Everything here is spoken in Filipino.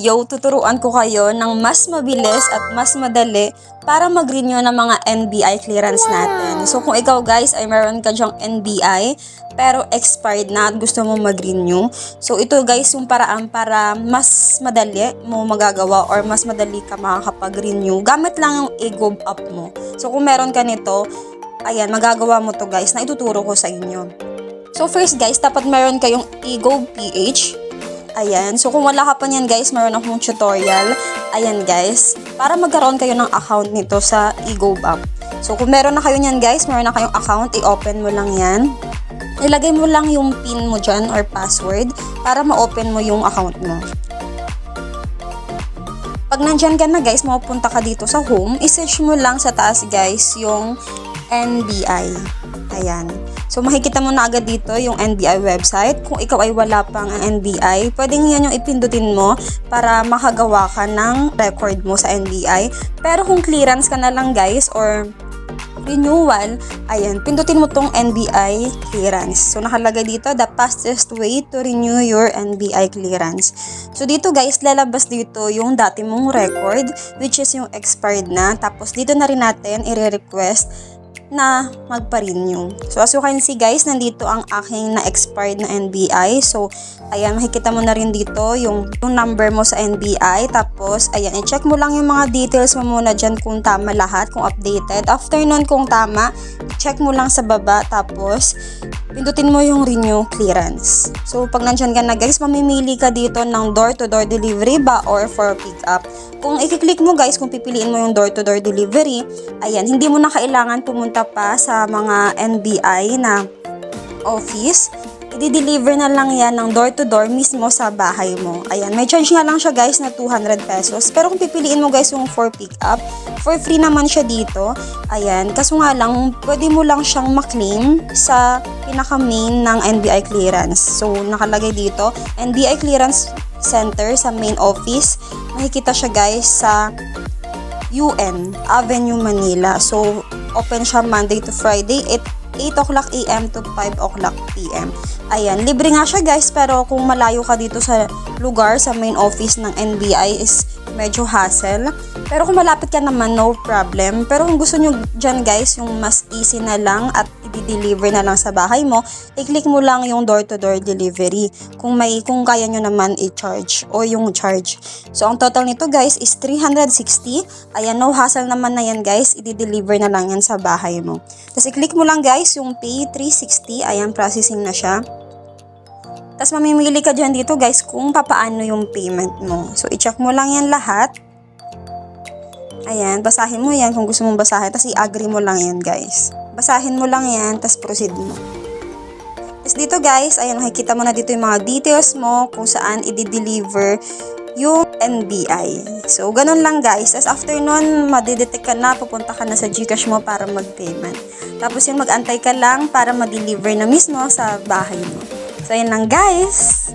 video, tuturuan ko kayo ng mas mabilis at mas madali para mag-renew ng mga NBI clearance natin. So kung ikaw guys ay meron ka dyang NBI pero expired na at gusto mo mag-renew, so ito guys yung paraan para mas madali mo magagawa or mas madali ka makakapag-renew gamit lang yung eGov app mo. So kung meron ka nito, ayan, magagawa mo to guys na ituturo ko sa inyo. So first guys, dapat meron kayong eGov PH. Ayan, so kung wala ka pa niyan guys, meron akong tutorial. Ayan guys, para magkaroon kayo ng account nito sa eGov app. So kung meron na kayo niyan guys, meron na kayong account, i-open mo lang yan. Ilagay mo lang yung PIN mo dyan or password para ma-open mo yung account mo. Pag nandyan ka na guys, mapupunta ka dito sa home, i-search mo lang sa taas guys yung NBI. Ayan. So makikita mo na agad dito yung NBI website. Kung ikaw ay wala pang NBI, pwedeng yan yung ipindutin mo para makagawa ka ng record mo sa NBI. Pero kung clearance ka na lang guys or renewal, ayan, pindutin mo tong NBI clearance. So nakalagay dito, the fastest way to renew your NBI clearance. So dito guys, lalabas dito yung dati mong record, which is yung expired na. Tapos dito na rin natin i-request na magpa-renew. So as you can see guys, nandito ang aking na-expired na NBI. So ayan, makikita mo na rin dito yung number mo sa NBI. Tapos ayan, i-check mo lang yung mga details mo muna dyan kung tama lahat, kung updated. After nun, kung tama, check mo lang sa baba. Tapos pindutin mo yung renew clearance. So pag nandyan ka na guys, mamimili ka dito ng door-to-door delivery ba or for pick up. Kung i-click mo guys, kung pipiliin mo yung door-to-door delivery, ayan, hindi mo na kailangan pumunta pa sa mga NBI na office. I-deliver na lang yan ng door-to-door mismo sa bahay mo. Ayan, may charge nga lang siya guys na 200 pesos. Pero kung pipiliin mo guys yung for pick up, for free naman siya dito. Ayan, kaso nga lang, pwede mo lang siyang maklaim sa pinaka-main ng NBI clearance. So, nakalagay dito, NBI clearance center sa main office. Makikita siya guys sa UN Avenue, Manila. So, open siya Monday to Friday, 8 o'clock AM to 5 o'clock PM. Ayan, libre nga siya guys, pero kung malayo ka dito sa lugar, sa main office ng NBI is medyo hassle. Pero kung malapit ka naman, no problem. Pero kung gusto nyo dyan guys, yung mas easy na lang at i-deliver na lang sa bahay mo, i-click mo lang yung door-to-door delivery kung kaya nyo naman i-charge o yung charge. So, ang total nito guys is 360. Ayan, no hassle naman na yan guys, i-deliver na lang yan sa bahay mo. Tapos i-click mo lang guys yung pay 360. Ayan, processing na siya. Tapos mamimili ka dyan dito guys kung papaano yung payment mo. So, i-check mo lang yan lahat. Ayan, basahin mo yan kung gusto mong basahin. Tapos i-agree mo lang yan guys. Basahin mo lang yan, tapos proceed mo. Tapos dito guys, ayan, makikita mo na dito yung mga details mo kung saan i-deliver yung NBI. So, ganun lang guys. Tapos after nun, madidetect ka na, pupunta ka na sa GCash mo para mag-payment. Tapos yung mag-antay ka lang para ma-deliver na mismo sa bahay mo. So, ayan lang guys.